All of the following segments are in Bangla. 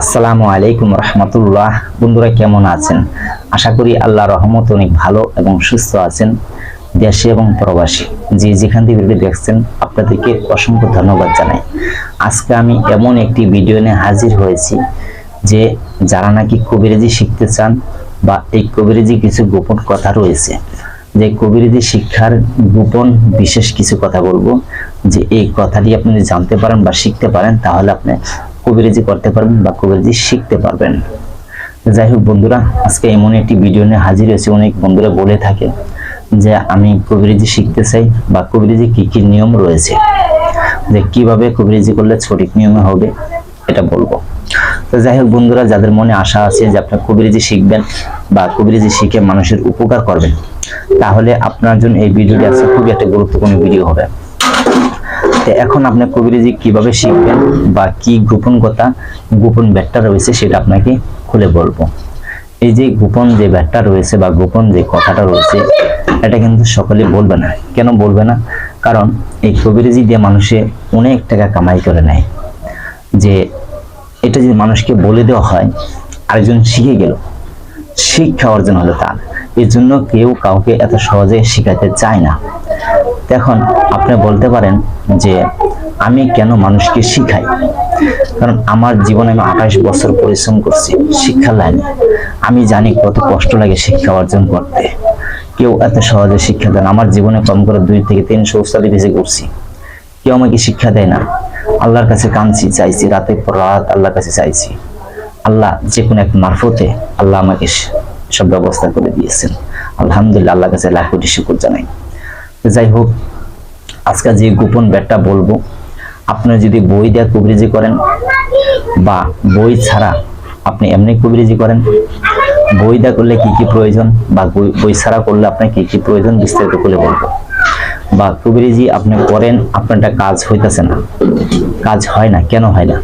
আসসালামু আলাইকুম রহমতুল্লাহ। বন্ধুরা কেমন আছেন? আশা করি আল্লাহর রহমত অনেক ভালো এবং সুস্থ আছেন, দেশে এবং প্রবাসী। যেখান থেকে ভিডিও দেখছেন আপনাদেরকে অসংখ্য ধন্যবাদ জানাই। আজকে আমি এমন একটি ভিডিও নিয়ে হাজির হয়েছি যে যারা নাকি কবিরাজি শিখতে চান বা এই কবিরাজি কিছু গোপন কথা রয়েছে, যে কবিরাজি শিক্ষার গোপন বিশেষ কিছু কথা বলবো, যে এই কথাটি আপনি যদি জানতে পারেন বা শিখতে পারেন তাহলে আপনি কবিরাজি করতে পারবেন বা কবিরাজি শিখতে পারবেন। যাই হোক বন্ধুরা, আজকে এমন একটি ভিডিও নিয়ে হাজির হয়েছে। অনেক বন্ধুরা বলে থাকে যে আমি কবিরাজি শিখতে চাই বা কবিরাজি কি কি নিয়ম রয়েছে, যে কিভাবে কবিরাজি করলে সঠিক নিয়মে হবে, এটা বলবো। তো যাই হোক বন্ধুরা, যাদের মনে আশা আছে যে আপনি কবিরাজি শিখবেন বা কবিরাজি শিখে মানুষের উপকার করবেন, তাহলে আপনার জন্য এই ভিডিওটি আজকে খুবই একটা গুরুত্বপূর্ণ ভিডিও হবে। এখন আপনি কবিরাজি কিভাবে শিখবেন বা কি গোপন কথা, গোপন ব্যাটটা রয়েছে সেটা আপনাকে খুলে বলবো। এই যে গোপন যে ব্যাটটা রয়েছে বা গোপন যে কথাটা রয়েছে, এটা কিন্তু সকলে বলবে না। কেন বলবে না? কারণ এই কবিরাজি দিয়ে মানুষে অনেক টাকা কামাই করে নেয়। যে এটা যদি মানুষকে বলে দেওয়া হয়, আরেকজন শিখে গেল, শিক্ষা অর্জন হলো তার, এর জন্য কেউ কাউকে এত সহজে শিখাতে চায় না। এখন আপনি বলতে পারেন যে আমি কেন মানুষকে শিখাই? কারণ আমার জীবনে আমি 28 বছর পরিশ্রম করছি শিক্ষার লাইনে। আমি জানি কত কষ্ট লাগে শিক্ষা অর্জন করতে। কেউ এত সহজে শিক্ষা দেন, আমার জীবনে কম করে 2 থেকে 300 উস্তাদি বেঁচে করছি, কেউ আমাকে শিক্ষা দেয় না। আল্লাহর কাছে কাঁদছি, চাইছি, রাতের পর রাত আল্লাহর কাছে চাইছি। আল্লাহ যে কোনো এক মারফতে আল্লাহ আমাকে সব ব্যবস্থা করে দিয়েছেন। আলহামদুলিল্লাহ, আল্লাহর কাছে লাখ কোটি শুকর জানাই। যাই হোক, আজকে যে গোপন ব্যাটটা বলবো, আপনি যদি বই দিয়ে কবিরাজি করেন বা বই ছাড়া আপনি এমনি কবিরাজি করেন, বই দিয়ে করলে কি কি প্রয়োজন বা বই ছাড়া করলে আপনার কি কি প্রয়োজন বিস্তারিত করে বলবো। বা কবিরাজি আপনি করেন, আপনারটা কাজ হইতেছে না, কাজ হয় না, কেন হয় না?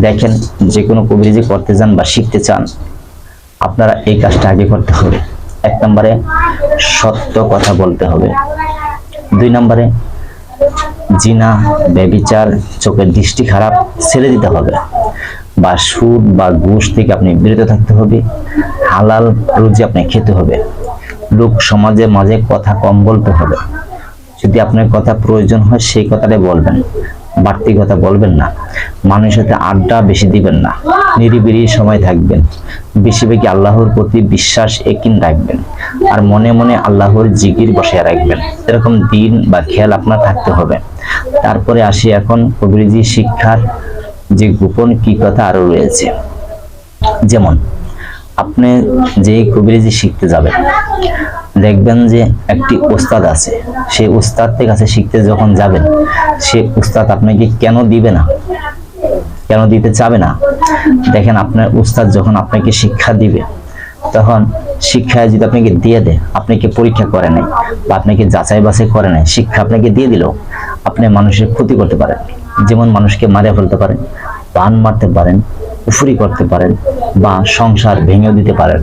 দেখেন, যে কোনো কবিরাজি করতে যান বা শিখতে চান, আপনারা এই কাজটা আগে করতে হবে। 1 নম্বরে সত্য কথা বলতে হবে। 2 নম্বরে জিনা, ব্যভিচার, চোখের দৃষ্টি খারাপ ছেড়ে দিতে হবে, বা সুদ বা ঘুষ থেকে আপনি বিরত থাকতে হবে। হালাল রুজি আপনি খেতে হবে। লোক সমাজে মাঝে কথা কম বলতে হবে। যদি আপনার কথা প্রয়োজন হয় সেই কথাটাই বলবেন, বাড়তি কথা বলবেন না। মানুষের সাথে আড্ডা বেশি দিবেন না। নিরিবিলি সময় থাকবেন। বেশি বেশি আল্লাহর প্রতি বিশ্বাস একিন রাখবেন, আর মনে মনে আল্লাহর জিকির বসায় রাখবেন। এরকম দিন বা খেয়াল আপনার থাকতে হবে। তারপরে আসি এখন কবিরাজি শিক্ষার যে গোপন কি কথা আরো রয়েছে। যেমন আপনি যে কবিরাজি শিখতে যাবেন, দেখবেন যে একটি উস্তাদ আছে, সেই উস্তাদের কাছে শিখতে যখন যাবেন, সে উস্তাদ আপনাকে কেন দিবে না, কেন দিতে চাবে না? দেখেন, আপনার উস্তাদ যখন আপনাকে শিক্ষা দিবে, তখন শিক্ষা যদি আপনাকে দিয়ে দেয়, আপনাকে পরীক্ষা করে নাই বা আপনাকে যাচাই বাছাই করে নাই, শিক্ষা আপনাকে দিয়ে দিল, আপনি মানুষের ক্ষতি করতে পারেন। যেমন মানুষকে মারিয়ে ফেলতে পারেন, বান মারতে পারেন, উফুরি করতে পারেন, বা সংসার ভেঙে দিতে পারেন,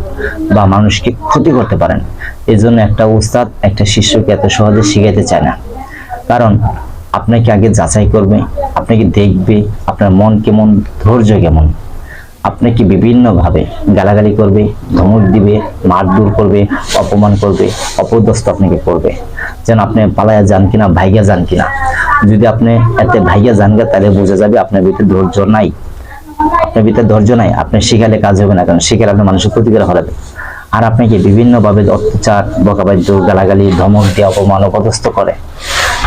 বা মানুষকে ক্ষতি করতে পারেন। এই জন্য একটা উস্তাদ একটা শিষ্যকে এত সহজে শিখাইতে চায় না। কারণ আপনাকে আগে যাচাই করবে, আপনাকে দেখবে আপনার মন কেমন, ধৈর্য কেমন। আপনাকে বিভিন্ন ভাবে গালাগালি করবে, ধমক দিবে, মারধর করবে, অপমান করবে, অপদস্থ আপনাকে করবে, যেন আপনি পালায়া যান কিনা, ভাইগা যান কিনা। যদি আপনি এতে ভাইগা যান গা, তাহলে বোঝা যাবে আপনার ভিতরে ধৈর্য নাই। আপনার ভিতরে ধৈর্য নাই, আপনি শিখালে কাজ হবে না, কারণ শিখালে আপনি মানুষের ক্ষতি করে ফেলাবে। আর আপনাকে বিভিন্ন ভাবে অত্যাচার, বকাবাদ্য, গালাগালি, ধমক দিয়ে অপমান, অপদস্থ করে,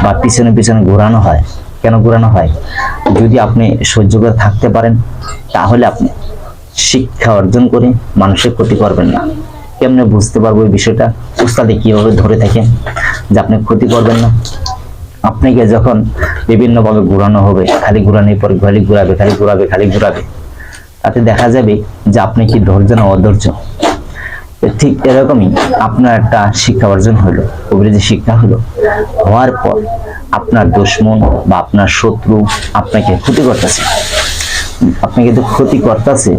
বা পিছনে পিছনে ঘোরানো হয়। কেন ঘোরানো হয়? যদি আপনি সহ্য করে থাকতে পারেন, তাহলে আপনি শিক্ষা অর্জন করে মানুষের ক্ষতি করবেন না। কেমনে বুঝতে পারবো এই বিষয়টা? উস্তাদে কিভাবে ধরে থাকেন যে আপনি ক্ষতি করবেন না? আপনাকে যখন বিভিন্ন ভাবে ঘোরানো হবে, খালি ঘোরানোর পর খালি ঘুরাবে, খালি ঘুরাবে, খালি ঘুরাবে, তাতে দেখা যাবে যে আপনি কি ধৈর্য না অধৈর্য। ঠিক এরকমই আপনার একটা শিক্ষা অর্জন হলো, কবিরাজি শিক্ষা হলো, হওয়ার পর আপনার দুশমন বা আপনার শত্রু আপনাকে ক্ষতি করতেছে, আপনাকে তো ক্ষতি করতেছে।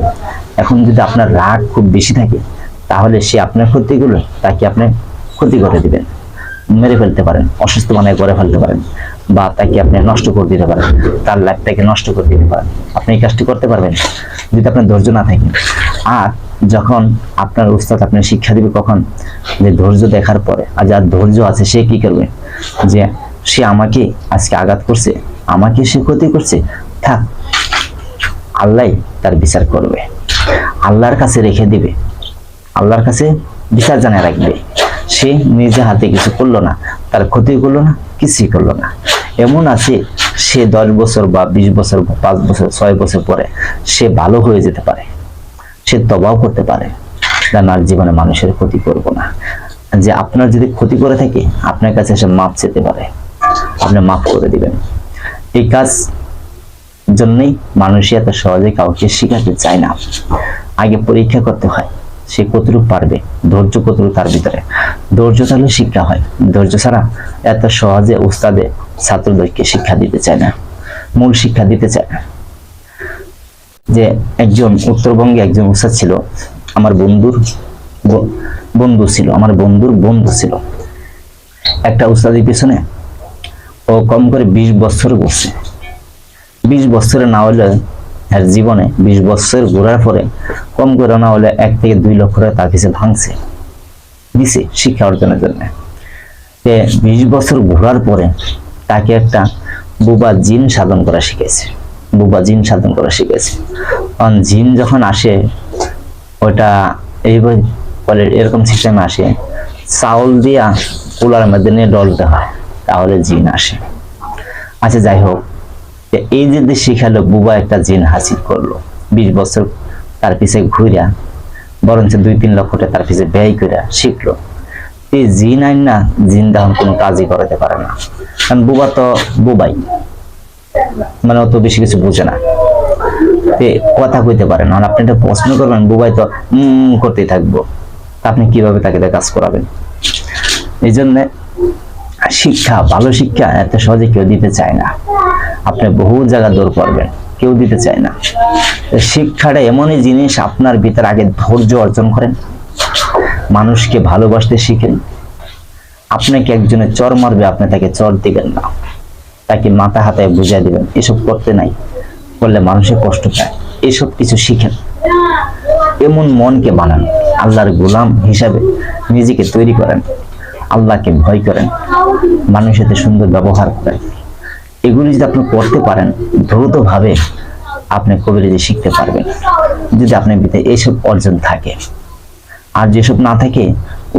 এখন যদি আপনার রাগ খুব বেশি থাকে, তাহলে সে আপনার ক্ষতিগুলো তাকে আপনি ক্ষতি করে দিবেন, মেরে ফেলতে পারেন, অসুস্থ বানায় করে ফেলতে পারেন, বা তাকে আপনি নষ্ট করে দিতে পারেন, তার লাইফটাকে নষ্ট করে দিতে পারেন। আপনি এই কাজটি করতে পারবেন যদি আপনার ধৈর্য না থাকে। আর যখন আপনার উস্তাদ আপনি শিক্ষা দিবে কখন, যে ধৈর্য দেখার পরে। আর যার ধৈর্য আছে সে কি করবে, যে সে আমাকে আজকে আঘাত করছে, আমাকে সে ক্ষতি করছে, থাক, আল্লাহ তার বিচার করবে, আল্লাহর কাছে রেখে দিবে, আল্লাহর কাছে বিচার জানিয়ে রাখবে। সে নিজে হাতে কিছু করলো না, তার ক্ষতি করলো না, কিছুই করলো না। এমন আছে সে 10 বছর বা 20 বছর বা 5 বছর 6 বছর পরে সে ভালো হয়ে যেতে পারে, সে তওবাও করতে পারে, আর জীবনে মানুষের ক্ষতি করব না। যে আপনার যদি ক্ষতি করে থাকে আপনার কাছে এসে মাপ চেতে পারে, আপনি মাফ করে দিবেন। এই কাজ জন্যই মানুষই এত সহজে কাউকে শিখাতে চায় না। আগে পরীক্ষা করতে হয় সে কতটুকু পারবে, ধৈর্য কতটুকু তার ভিতরে। ধৈর্য তাহলে শিক্ষা হয়, ধৈর্য ছাড়া এত সহজে উস্তাদে ছাত্রদেরকে শিক্ষা দিতে চায় না, মূল শিক্ষা দিতে চায় না। যে একজন উত্তরবঙ্গে একজন উস্তাদ ছিল, আমার বন্ধুর বন্ধু ছিল, আমার বন্ধুর বন্ধু ছিল। একটা উস্তাদের পিছনে ও কম করে 20 বছর বসছে। 20 বছরে না হলে এর জীবনে 20 বছর ঘোরার পরে কম করে না হলে 1 থেকে 2 লক্ষ টাকা তার কাছে ভাঙছে দিছে শিক্ষা অর্জনের জন্য। 20 বছর ঘোরার পরে তাকে একটা বুবা জিন সাধন করা শিখেছে, বুবা জিন সাধন করা শিখেছে। কারণ জিন যখন আসে ওটা এইভাবে বলে, এরকম সিস্টেমে আসে, চাউল দিয়া কুলার মধ্যে নিয়ে ডলতে হয়, তাহলে জিন আসে। আচ্ছা যাই হোক, এই যে শিখালো বুবা একটা জিন হাসিল করলো, 20 বছর তার পিছে ঘুরিয়া, বরঞ্চ 2-3 লক্ষ টাকা তার পিছে ব্যয় করে শিখলো। এই জিন আইন না, জিন তখন কোনো কাজই করাতে পারে না, কারণ বুবা তো বুবাই, মানে অত বেশি কিছু বুঝে না, কথা কইতে পারে না। আপনি একটা প্রশ্ন করবেন, বুবাই তো করতেই থাকবো, আপনি কিভাবে তাকে কাজ করাবেন? এই জন্য শিক্ষা, ভালো শিক্ষা এত সহজে কেউ দিতে চায় না। আপনি বহু জায়গা দৌড় করবেন, কেউ দিতে চায় না। শিক্ষাটা এমনই জিনিস, আপনার ভিতরে আগে ধৈর্য অর্জন করেন, মানুষকে ভালোবাসতে শিখেন। আপনাকে একজনে চর মারবে, আপনি তাকে চর দিবেন না, তাকে মাথা হাতে বুঝিয়ে দিবেন, এসব করতে নাই, করলে মানুষের কষ্ট পায়। এসব কিছু শিখেন, এমন মনকে বানান, আল্লাহর গোলাম হিসাবে নিজেকে তৈরি করেন, আল্লাহকে ভয় করেন, মানুষের সাথে সুন্দর ব্যবহার করেন। এগুলি যদি আপনি করতে পারেন, দ্রুত ভাবে আপনি কবিরাজি শিখতে পারবেন, যদি আপনার ভিতরে এইসব অর্জন থাকে। আর যেসব না থাকে,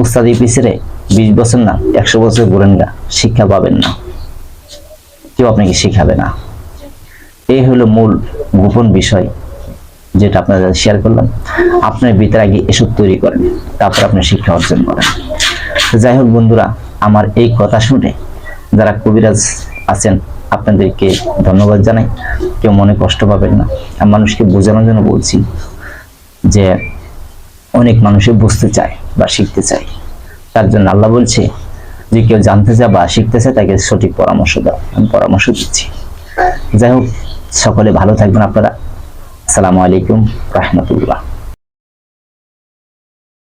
উস্তাদি পিছনে 20 বছর না 100 বছর ঘুরেন গা, শিক্ষা পাবেন না, কেউ আপনাকে শিখাবে না। এই হলো মূল গোপন বিষয় যেটা আপনাদের শেয়ার করলাম। আপনার ভিতরে আগে এসব তৈরি করেন, তারপর আপনি শিক্ষা অর্জন করেন। যাই হোক বন্ধুরা, আমার এই কথা শুনে যারা কবিরাজ আছেন আপনাদেরকে ধন্যবাদ জানাই, কেউ মনে কষ্ট পাবেন না। আমি মানুষকে বোঝানোর জন্য বলছি যে অনেক মানুষই বুঝতে চায় বা শিখতে চায়, তার জন্য আল্লাহ বলছে যে কেউ জানতে চায় বা শিখতে চায় তাকে সঠিক পরামর্শ দাও, আমি পরামর্শ দিচ্ছি। যাই হোক, সকলে ভালো থাকবেন আপনারা। আসসালামু আলাইকুম রাহমাতুল্লাহ।